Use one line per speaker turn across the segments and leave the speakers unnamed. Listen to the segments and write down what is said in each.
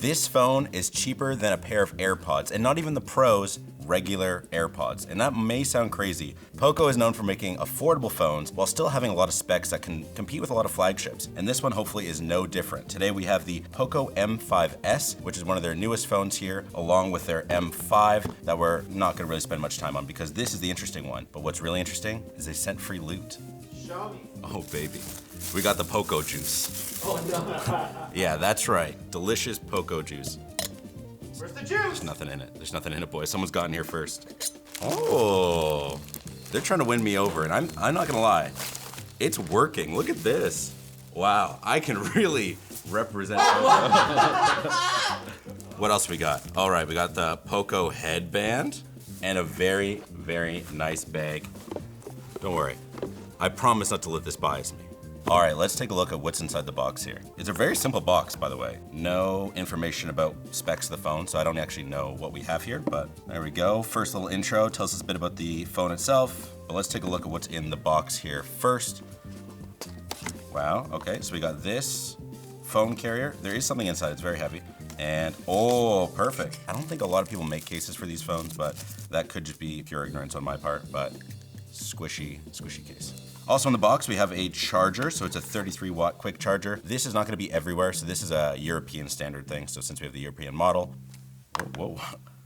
This phone is cheaper than a pair of AirPods, and not even the Pro's regular AirPods. And that may sound crazy. POCO is known for making affordable phones while still having a lot of specs that can compete with a lot of flagships. And this one hopefully is no different. Today we have the POCO M5s, which is one of their newest phones here, along with their M5 that we're not gonna really spend much time on because this is the interesting one. But what's really interesting is they sent free loot.
Show me.
Oh baby, we got the POCO juice.
Oh no.
Yeah, that's right, delicious POCO juice.
Where's the juice?
There's nothing in it. There's nothing in it, boys. Someone's gotten here first. Oh, they're trying to win me over, and I'm not gonna lie, it's working. Look at this. Wow, I can really represent POCO. What else we got? All right, we got the POCO headband and a very, very nice bag. Don't worry, I promise not to let this bias me. All right, let's take a look at what's inside the box here. It's a very simple box, by the way. No information about specs of the phone, so I don't actually know what we have here, but there we go. First little intro tells us a bit about the phone itself, but let's take a look at what's in the box here first. Wow, okay, so we got this phone carrier. There is something inside, it's very heavy. And, oh, perfect. I don't think a lot of people make cases for these phones, but that could just be pure ignorance on my part, but squishy case. Also in the box, we have a charger, so it's a 33-watt quick charger. This is not gonna be everywhere, so this is a European standard thing, so since we have the European model, whoa.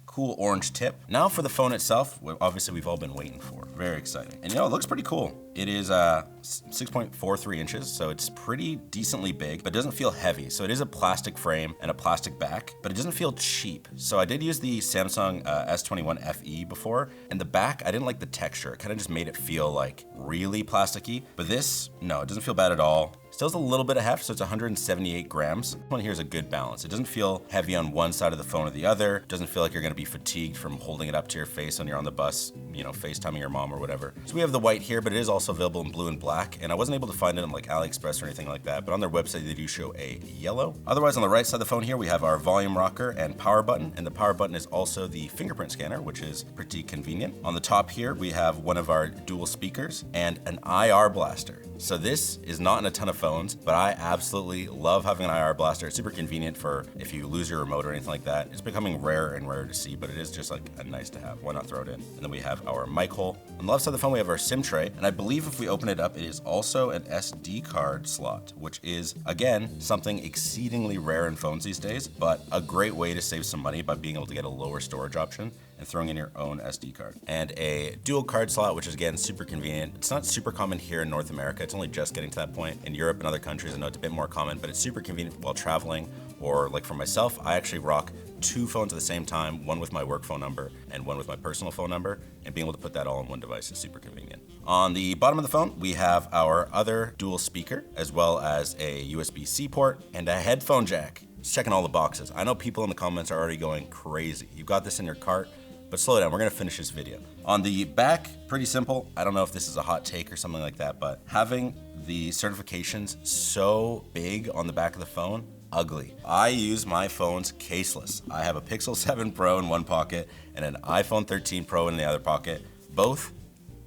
Cool orange tip. Now for the phone itself, obviously we've all been waiting for. Very exciting. And you know, it looks pretty cool. It is 6.43 inches, so it's pretty decently big, but doesn't feel heavy. So it is a plastic frame and a plastic back, but it doesn't feel cheap. So I did use the Samsung S21 FE before, and the back, I didn't like the texture. It kind of just made it feel like really plasticky, but this, no, it doesn't feel bad at all. Still has a little bit of heft, so it's 178 grams. This one here is a good balance. It doesn't feel heavy on one side of the phone or the other. It doesn't feel like you're gonna be fatigued from holding it up to your face when you're on the bus, you know, FaceTiming your mom or whatever. So we have the white here, but it is also available in blue and black, and I wasn't able to find it on like AliExpress or anything like that, but on their website they do show a yellow. Otherwise, on the right side of the phone here, we have our volume rocker and power button, and the power button is also the fingerprint scanner, which is pretty convenient. On the top here, we have one of our dual speakers and an IR blaster. So this is not in a ton of phones, but I absolutely love having an IR blaster. It's super convenient for if you lose your remote or anything like that. It's becoming rarer and rarer to see, but it is just like a nice to have. Why not throw it in? And then we have our mic hole. On the left side of the phone, we have our SIM tray, and I believe if we open it up, it is also an SD card slot, which is, again, something exceedingly rare in phones these days, but a great way to save some money by being able to get a lower storage option and throwing in your own SD card. And a dual card slot, which is again, super convenient. It's not super common here in North America. It's only just getting to that point. In Europe and other countries, I know it's a bit more common, but it's super convenient while traveling, or like for myself, I actually rock two phones at the same time, one with my work phone number and one with my personal phone number, and being able to put that all on one device is super convenient. On the bottom of the phone, we have our other dual speaker, as well as a USB-C port and a headphone jack. Just checking all the boxes. I know people in the comments are already going crazy. You've got this in your cart, but slow down, we're gonna finish this video. On the back, pretty simple. I don't know if this is a hot take or something like that, but having the certifications so big on the back of the phone, ugly. I use my phones caseless. I have a Pixel 7 Pro in one pocket and an iPhone 13 Pro in the other pocket, both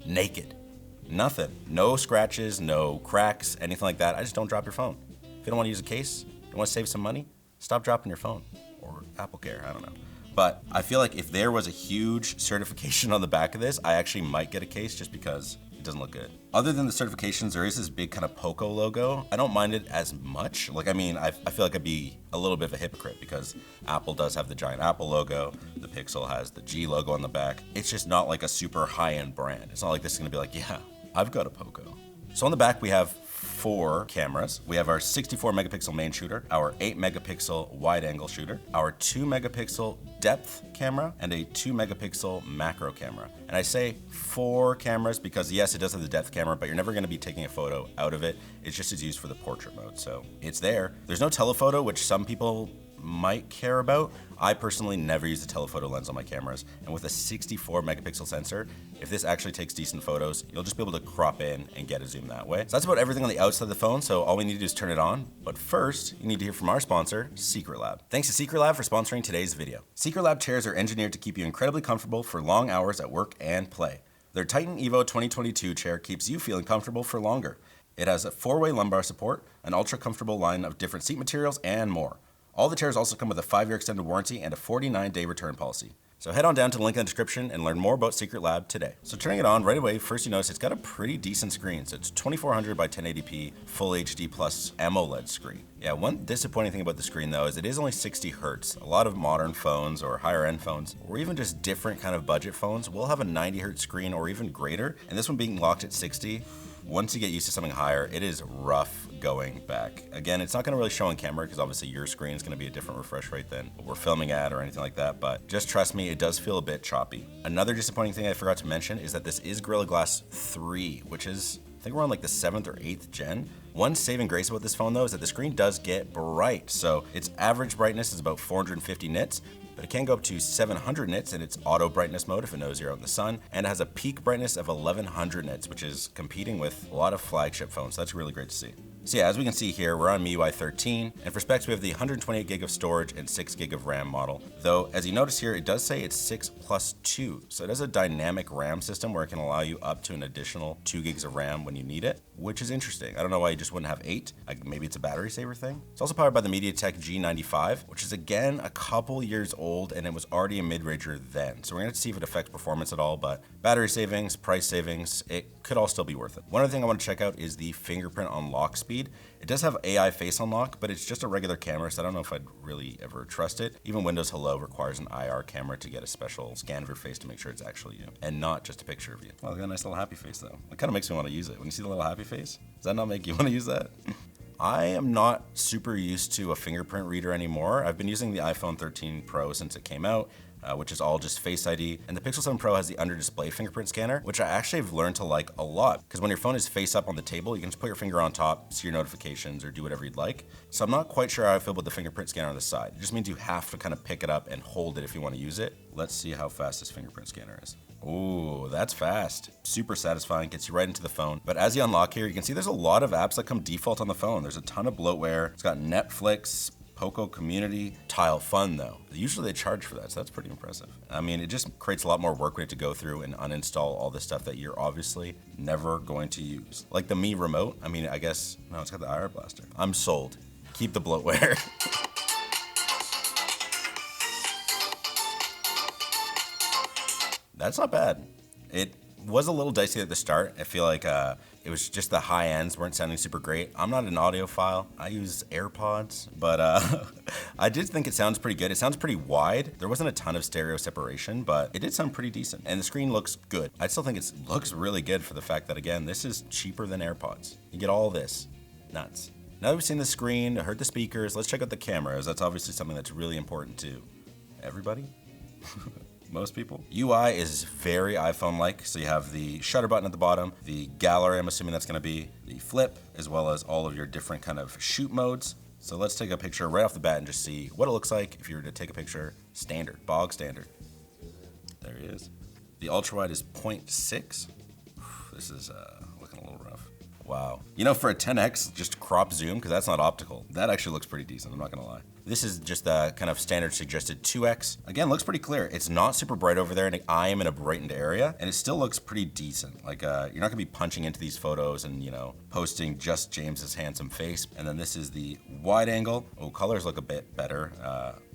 naked. Nothing, no scratches, no cracks, anything like that. I just don't drop your phone. If you don't wanna use a case, you wanna save some money, stop dropping your phone, or Apple Care, I don't know. But I feel like if there was a huge certification on the back of this, I actually might get a case just because it doesn't look good. Other than the certifications, there is this big kind of POCO logo. I don't mind it as much. Like, I mean, I feel like I'd be a little bit of a hypocrite because Apple does have the giant Apple logo. The Pixel has the G logo on the back. It's just not like a super high-end brand. It's not like this is gonna be like, yeah, I've got a POCO. So on the back, we have 4 cameras. We have our 64 megapixel main shooter, our 8 megapixel wide angle shooter, our 2 megapixel depth camera, and a 2 megapixel macro camera. And I say 4 cameras because yes, it does have the depth camera, but you're never gonna be taking a photo out of it. It's just as used for the portrait mode, so it's there. There's no telephoto, which some people might care about. I personally never use a telephoto lens on my cameras, and with a 64 megapixel sensor, if this actually takes decent photos, you'll just be able to crop in and get a zoom that way. So that's about everything on the outside of the phone, so all we need to do is turn it on. But first, you need to hear from our sponsor, Secretlab. Thanks to Secretlab for sponsoring today's video. Secretlab chairs are engineered to keep you incredibly comfortable for long hours at work and play. Their Titan Evo 2022 chair keeps you feeling comfortable for longer. It has a 4-way lumbar support, an ultra comfortable line of different seat materials, and more. All the chairs also come with a 5-year extended warranty and a 49-day return policy. So head on down to the link in the description and learn more about Secret Lab today. So turning it on right away, first you notice it's got a pretty decent screen. So it's 2400 by 1080p Full HD plus AMOLED screen. Yeah, one disappointing thing about the screen though is it is only 60 Hertz. A lot of modern phones or higher end phones, or even just different kind of budget phones, will have a 90 Hertz screen or even greater. And this one being locked at 60, once you get used to something higher, it is rough going back. Again, it's not going to really show on camera because obviously your screen is going to be a different refresh rate than what we're filming at or anything like that, but just trust me, it does feel a bit choppy. Another disappointing thing I forgot to mention is that this is Gorilla Glass 3, which is, I think we're on like the 7th or 8th gen. One saving grace about this phone though is that the screen does get bright. So its average brightness is about 450 nits, but it can go up to 700 nits in its auto brightness mode if it knows you're out in the sun, and it has a peak brightness of 1100 nits, which is competing with a lot of flagship phones. So that's really great to see. So yeah, as we can see here, we're on MIUI 13, and for specs we have the 128 gig of storage and 6 gig of RAM model. Though, as you notice here, it does say it's 6 plus 2, so it has a dynamic RAM system where it can allow you up to an additional 2 gigs of RAM when you need it, which is interesting. I don't know why you just wouldn't have 8, maybe it's a battery saver thing. It's also powered by the MediaTek G95, which is again a couple years old, and it was already a mid-ranger then. So we're gonna have to see if it affects performance at all, but battery savings, price savings, it could all still be worth it. One other thing I want to check out is the fingerprint unlock speed. It does have AI face unlock, but it's just a regular camera, so I don't know if I'd really ever trust it. Even Windows Hello requires an IR camera to get a special scan of your face to make sure it's actually you, and not just a picture of you. Oh, look at that nice little happy face though. It kind of makes me want to use it. When you see the little happy face, does that not make you want to use that? I am not super used to a fingerprint reader anymore. I've been using the iPhone 13 Pro since it came out, which is all just Face ID. And the Pixel 7 Pro has the under-display fingerprint scanner, which I actually have learned to like a lot. Because when your phone is face up on the table, you can just put your finger on top, see your notifications, or do whatever you'd like. So I'm not quite sure how I feel about the fingerprint scanner on the side. It just means you have to kind of pick it up and hold it if you want to use it. Let's see how fast this fingerprint scanner is. Ooh, that's fast. Super satisfying, gets you right into the phone. But as you unlock here, you can see there's a lot of apps that come default on the phone. There's a ton of bloatware. It's got Netflix, POCO Community, Tile Fun though. Usually they charge for that, so that's pretty impressive. I mean, it just creates a lot more work we have to go through and uninstall all this stuff that you're obviously never going to use. Like the Mi remote, I mean, I guess, no, it's got the IR blaster. I'm sold. Keep the bloatware. That's not bad. It was a little dicey at the start. I feel like it was just the high ends weren't sounding super great. I'm not an audiophile. I use AirPods, but I did think it sounds pretty good. It sounds pretty wide. There wasn't a ton of stereo separation, but it did sound pretty decent. And the screen looks good. I still think it looks really good for the fact that, again, this is cheaper than AirPods. You get all this. Nuts. Now that we've seen the screen, heard the speakers, let's check out the cameras. That's obviously something that's really important to everybody. Most people. UI is very iPhone-like, so you have the shutter button at the bottom, the gallery, I'm assuming that's gonna be, the flip, as well as all of your different kind of shoot modes. So let's take a picture right off the bat and just see what it looks like if you were to take a picture standard, bog standard. There he is. The ultra-wide is 0.6. This is looking a little rough. Wow. You know, for a 10X, just crop zoom, because that's not optical, that actually looks pretty decent, I'm not gonna lie. This is just the kind of standard suggested 2X. Again, looks pretty clear. It's not super bright over there, and I am in a brightened area, and it still looks pretty decent. Like, you're not gonna be punching into these photos and, you know, posting just James's handsome face. And then this is the wide angle. Oh, colors look a bit better,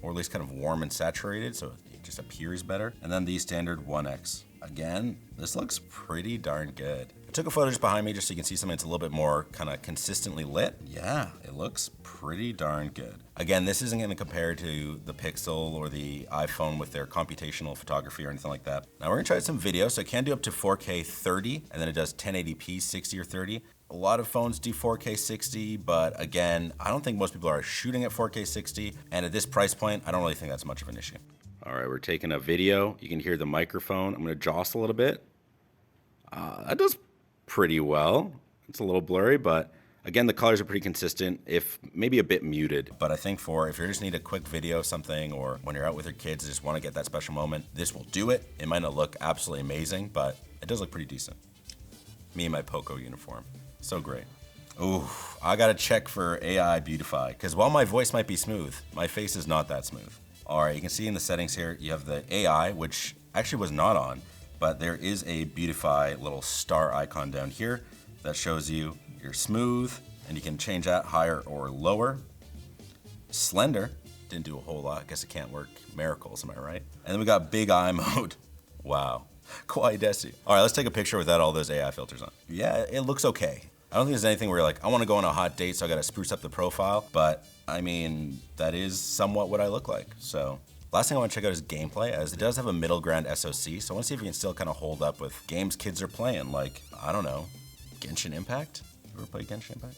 or at least kind of warm and saturated, so it just appears better. And then the standard 1X. Again, this looks pretty darn good. I took a photo just behind me just so you can see something that's a little bit more kind of consistently lit. Yeah, it looks pretty darn good. Again, this isn't going to compare to the Pixel or the iPhone with their computational photography or anything like that. Now we're going to try some video, so it can do up to 4K 30, and then it does 1080p 60 or 30. A lot of phones do 4K 60, but again, I don't think most people are shooting at 4K 60, and at this price point, I don't really think that's much of an issue. All right, we're taking a video. You can hear the microphone. I'm going to jostle a little bit. That does pretty well. It's a little blurry, but again, the colors are pretty consistent, if maybe a bit muted. But I think for if you just need a quick video of something, or when you're out with your kids and just want to get that special moment, this will do it. It might not look absolutely amazing, but it does look pretty decent. Me in my POCO uniform. So great. Ooh, I got to check for AI Beautify, because while my voice might be smooth, my face is not that smooth. All right, you can see in the settings here, you have the AI, which actually was not on, but there is a Beautify little star icon down here that shows you your smooth, and you can change that higher or lower. Slender, Didn't do a whole lot. I guess it can't work miracles, am I right? And then we got big eye mode. Wow. Kawaii desu. All right, let's take a picture without all those AI filters on. Yeah, it looks okay. I don't think there's anything where you're like, I want to go on a hot date, so I got to spruce up the profile. But I mean, that is somewhat what I look like. So last thing I want to check out is gameplay, as it does have a middle ground SoC. So I want to see if you can still kind of hold up with games kids are playing, like, I don't know, Genshin Impact? You ever play Genshin Impact?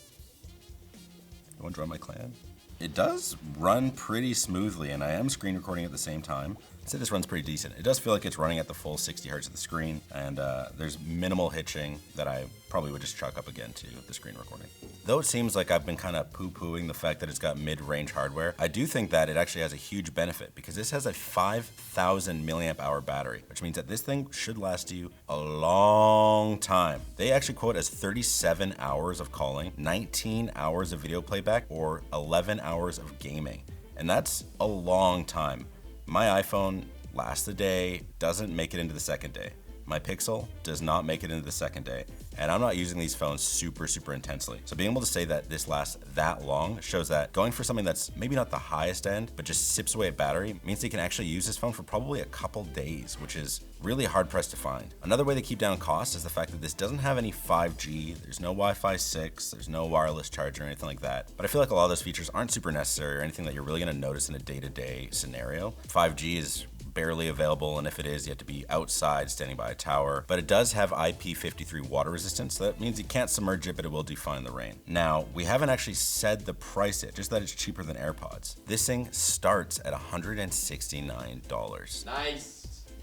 You want to join my clan? It does run pretty smoothly, and I am screen recording at the same time. I'd say this runs pretty decent. It does feel like it's running at the full 60 hertz of the screen, and there's minimal hitching that I probably would just chalk up again to the screen recording. Though it seems like I've been kind of poo-pooing the fact that it's got mid-range hardware, I do think that it actually has a huge benefit because this has a 5,000 milliamp hour battery, which means that this thing should last you a long time. They actually quote as 37 hours of calling, 19 hours of video playback, or 11 hours of gaming. And that's a long time. My iPhone lasts the day, doesn't make it into the second day. My Pixel does not make it into the second day. And I'm not using these phones super intensely. So being able to say that this lasts that long shows that going for something that's maybe not the highest end, but just sips away at battery, means they can actually use this phone for probably a couple days, which is really hard pressed to find. Another way to keep down costs is the fact that this doesn't have any 5G, there's no Wi-Fi 6, there's no wireless charger or anything like that. But I feel like a lot of those features aren't super necessary or anything that you're really gonna notice in a day-to-day scenario. 5G is barely available, and if it is, you have to be outside standing by a tower. But it does have IP53 water resistance, so that means you can't submerge it, but it will do fine in the rain. Now, we haven't actually said the price yet, just that it's cheaper than AirPods. This thing starts at $169.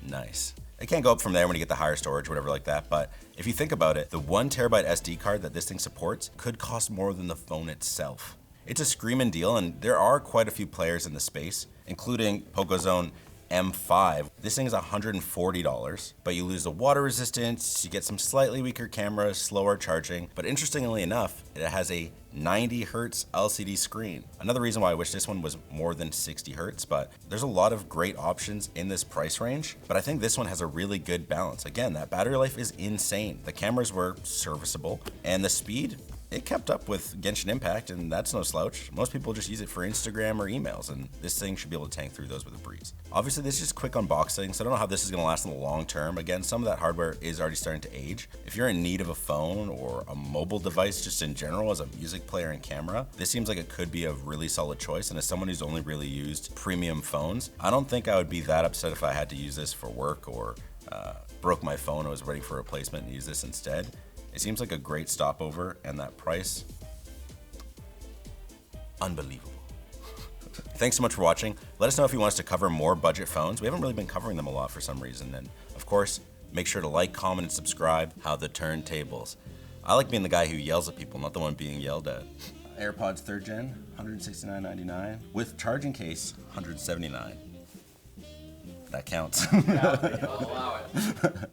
Nice. It can't go up from there when you get the higher storage, whatever like that, but if you think about it, the 1 terabyte SD card that this thing supports could cost more than the phone itself. It's a screaming deal, and there are quite a few players in the space, including POCO's own M5. This thing is $140, but you lose the water resistance, you get some slightly weaker cameras, slower charging, but interestingly enough, it has a 90 hertz LCD screen. Another reason why I wish this one was more than 60 hertz, but there's a lot of great options in this price range, but I think this one has a really good balance. Again, that battery life is insane. The cameras were serviceable, and the speed, it kept up with Genshin Impact, and that's no slouch. Most people just use it for Instagram or emails, and this thing should be able to tank through those with a breeze. Obviously, this is just quick unboxing, so I don't know how this is going to last in the long term. Again, some of that hardware is already starting to age. If you're in need of a phone or a mobile device just in general as a music player and camera, this seems like it could be a really solid choice, and as someone who's only really used premium phones, I don't think I would be that upset if I had to use this for work or broke my phone and was ready for a replacement and use this instead. It seems like a great stopover, and that price, unbelievable. Thanks so much for watching. Let us know if you want us to cover more budget phones. We haven't really been covering them a lot for some reason. And of course, make sure to like, comment, and subscribe. How the turntables. I like being the guy who yells at people, not the one being yelled at. AirPods 3rd gen, $169.99. With charging case, $179. That counts.
Yeah, I'll allow it.